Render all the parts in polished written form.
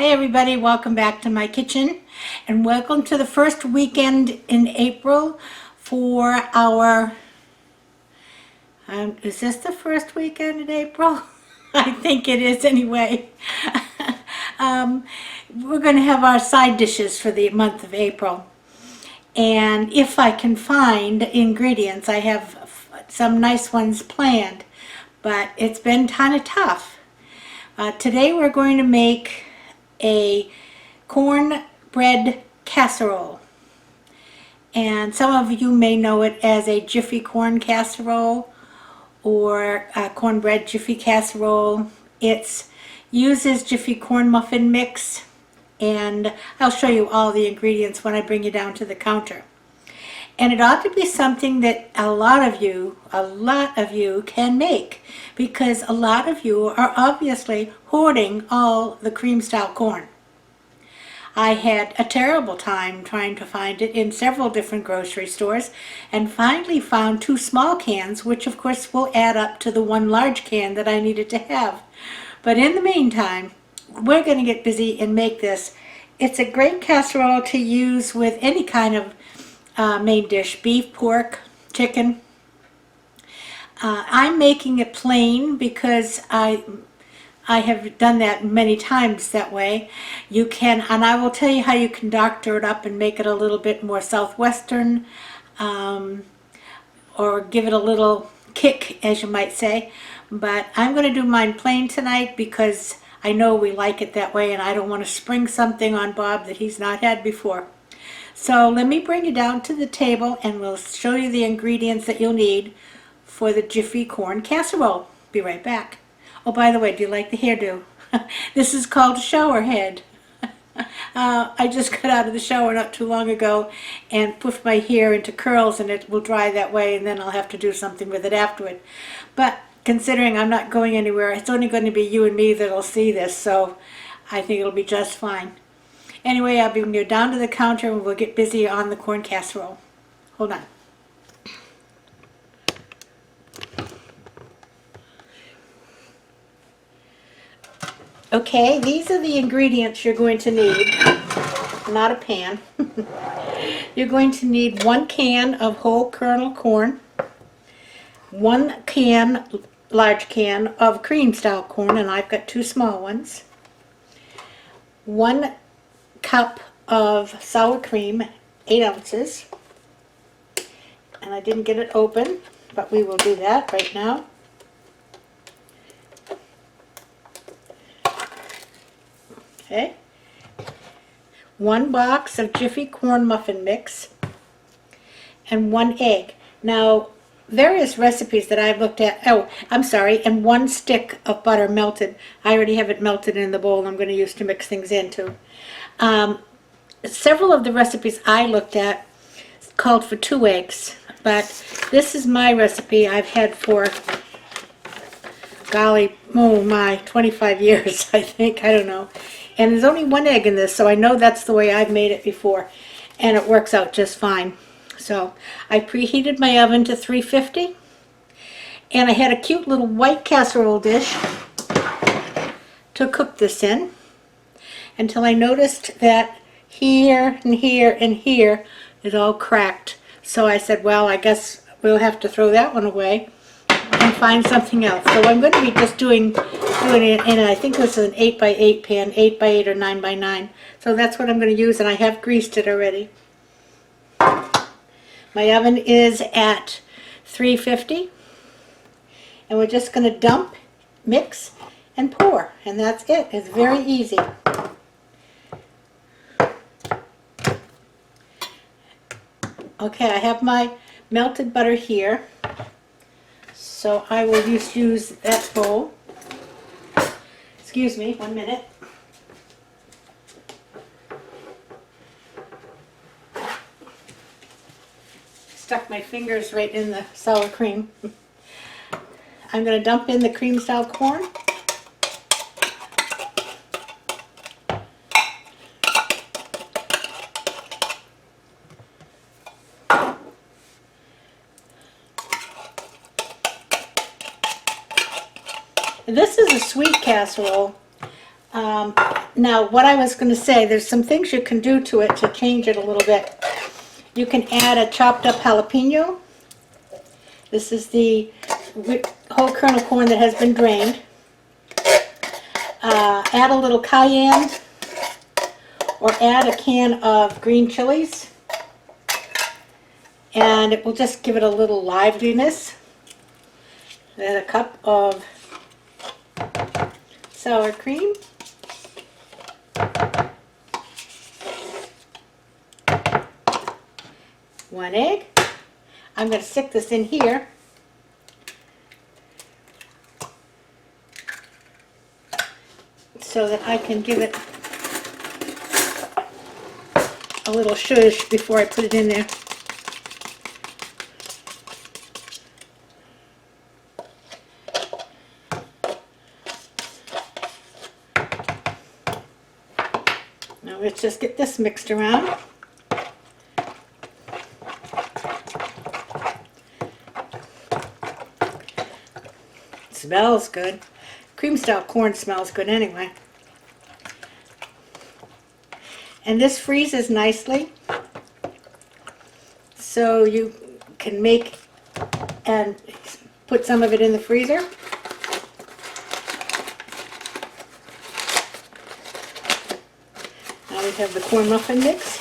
Hi everybody, welcome back to my kitchen and welcome to the first weekend in April for our, is this the first weekend in April? I think it is anyway. We're going to have our side dishes for the month of April. And if I can find ingredients, I have some nice ones planned, but it's been kind of tough. Today we're going to make a cornbread casserole, and some of you may know it as a jiffy corn casserole or a cornbread jiffy casserole. It uses jiffy corn muffin mix, and I'll show you all the ingredients when I bring you down to the counter. And it ought to be something that a lot of you can make, because a lot of you are obviously hoarding all the cream style corn. I had a terrible time trying to find it in several different grocery stores and finally found 2 small cans, which of course will add up to the 1 large can that I needed to have. But in the meantime, we're going to get busy and make this. It's a great casserole to use with any kind of main dish, beef, pork, chicken. I'm making it plain because I have done that many times that way. You can, and I will tell you how you can doctor it up and make it a little bit more southwestern, or give it a little kick, as you might say. But I'm going to do mine plain tonight because I know we like it that way, and I don't want to spring something on Bob that he's not had before. So let me bring you down to the table and we'll show you the ingredients that you'll need for the jiffy corn casserole. Be right back. Oh, by the way, do you like the hairdo? This is called shower head. I just got out of the shower not too long ago and put my hair into curls, and it will dry that way, and then I'll have to do something with it afterward. But considering I'm not going anywhere, it's only going to be you and me that'll see this, so I think it'll be just fine. Anyway, I'll bring you down to the counter and we'll get busy on the corn casserole. Hold on. Okay, these are the ingredients you're going to need. Not a pan. You're going to need 1 can of whole kernel corn, 1 can, large can of cream style corn, and I've got 2 small ones, 1 cup of sour cream, 8 ounces, and I didn't get it open, but we will do that right now. Okay, 1 box of jiffy corn muffin mix, and 1 egg. Now, various recipes that I've looked at, and 1 stick of butter melted. I already have it melted in the bowl I'm going to use to mix things into. Several of the recipes I looked at called for 2 eggs, but this is my recipe I've had for, golly, oh my, 25 years, I think, I don't know. And there's only 1 egg in this, so I know that's the way I've made it before, and it works out just fine. So I preheated my oven to 350, and I had a cute little white casserole dish to cook this in, until I noticed that here and here and here is all cracked. So I said, well, I guess we'll have to throw that one away and find something else. So I'm going to be just doing it in, I think this is an 8x8 pan, 8x8 or 9x9. So that's what I'm going to use, and I have greased it already. My oven is at 350, and we're just going to dump, mix, and pour, and that's it. It's very easy. Okay, I have my melted butter here, so I will just use that bowl. Excuse me, 1 minute. Stuck my fingers right in the sour cream. I'm going to dump in the cream style corn. This is a sweet casserole. Now, what I was going to say, there's some things you can do to it to change it a little bit. You can add a chopped up jalapeno. This is the whole kernel corn that has been drained. Add a little cayenne, or add a can of green chilies, and it will just give it a little liveliness. Add a cup of sour cream. One egg. I'm going to stick this in here. So that I can give it a little shush before I put it in there. Now let's just get this mixed around. It smells good. Cream style corn smells good anyway. And this freezes nicely, so you can make and put some of it in the freezer. Now we have the corn muffin mix.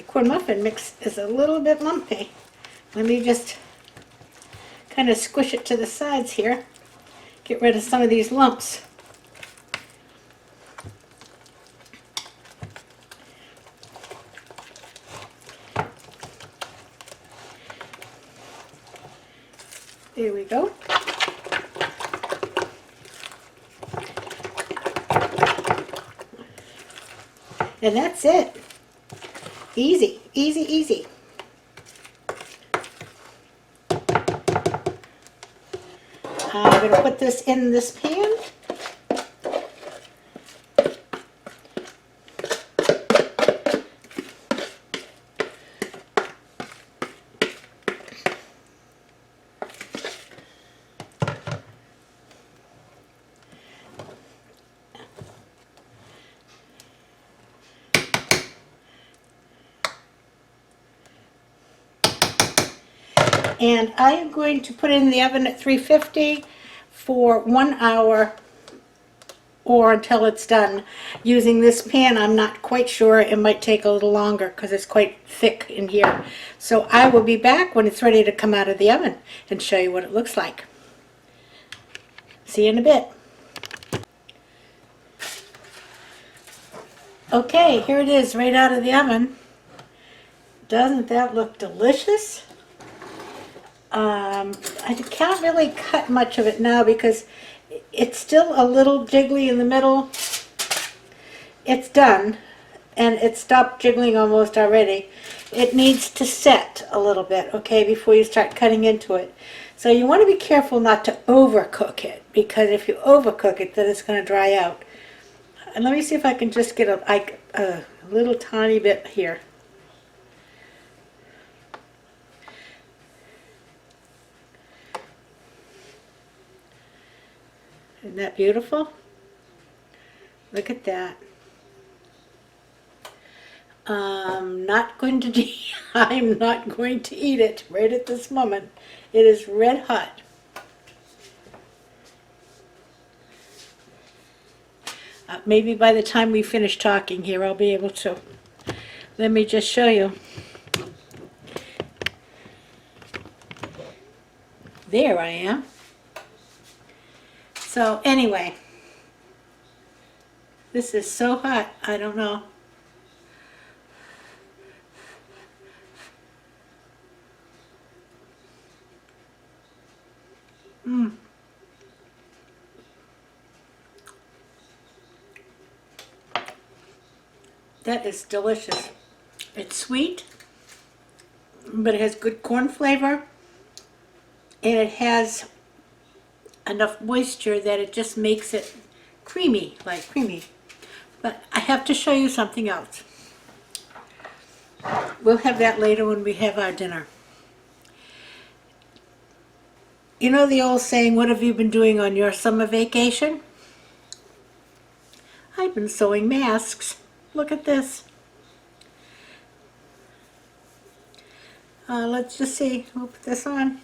Corn muffin mix is a little bit lumpy. Let me just kind of squish it to the sides here. Get rid of some of these lumps. There we go. And that's it. Easy, easy, easy. I'm going to put this in this pan. And I am going to put it in the oven at 350 for 1 hour or until it's done. Using this pan, I'm not quite sure. It might take a little longer because it's quite thick in here. So I will be back when it's ready to come out of the oven and show you what it looks like. See you in a bit. Okay, here it is right out of the oven. Doesn't that look delicious? I can't really cut much of it now because it's still a little jiggly in the middle. It's done, and it stopped jiggling almost already. It needs to set a little bit, okay, before you start cutting into it. So you want to be careful not to overcook it, because if you overcook it, then it's going to dry out. And let me see if I can just get a little tiny bit here. Isn't that beautiful? Look at that. I'm not going to eat it right at this moment. It is red hot. Maybe by the time we finish talking here, I'll be able to. Let me just show you. There I am. So anyway, this is so hot, I don't know. That is delicious. It's sweet, but it has good corn flavor, and it has enough moisture that it just makes it creamy, like creamy. But I have to show you something else. We'll have that later when we have our dinner. You know the old saying, what have you been doing on your summer vacation? I've been sewing masks. Look at this. Let's just see. We'll put this on.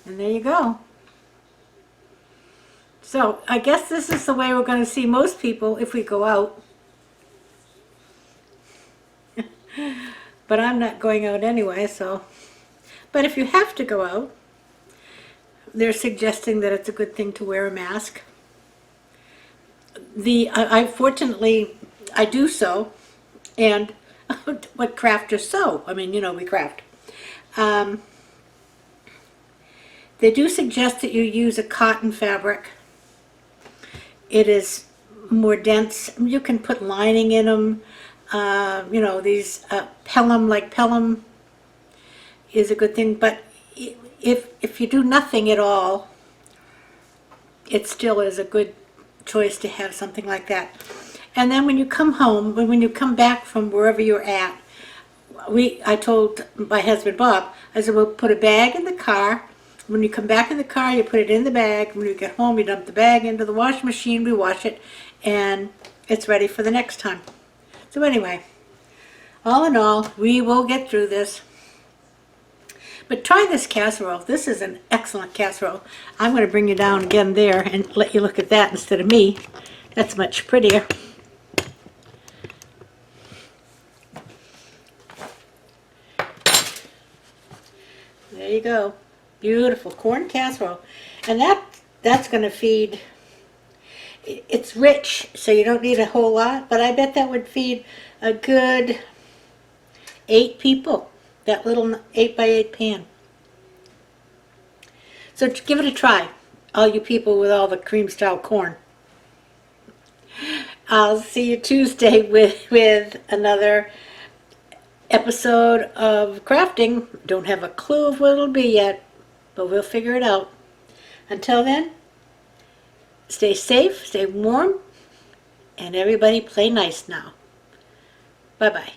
And there you go. So I guess this is the way we're going to see most people if we go out. But I'm not going out anyway, so. But if you have to go out, they're suggesting that it's a good thing to wear a mask. Fortunately, I do sew, and what crafters sew. I mean, you know, we craft. They do suggest that you use a cotton fabric. It is more dense. You can put lining in them. You know, these Pelham, like Pelham is a good thing, but if you do nothing at all, it still is a good choice to have something like that. And then when you come home, when you come back from wherever you're at, I told my husband Bob, I said, we'll put a bag in the car. When you come back in the car, you put it in the bag. When you get home, you dump the bag into the washing machine, we wash it, and it's ready for the next time. So anyway, all in all, we will get through this. But try this casserole. This is an excellent casserole. I'm going to bring you down again there and let you look at that instead of me. That's much prettier. There you go. Beautiful corn casserole. And that's going to feed, it's rich, so you don't need a whole lot, but I bet that would feed a good 8 people. That little 8x8 pan. So give it a try, all you people with all the cream style corn. I'll see you Tuesday with another episode of crafting. Don't have a clue of what it'll be yet, but we'll figure it out. Until then, stay safe, stay warm, and everybody play nice now. Bye-bye.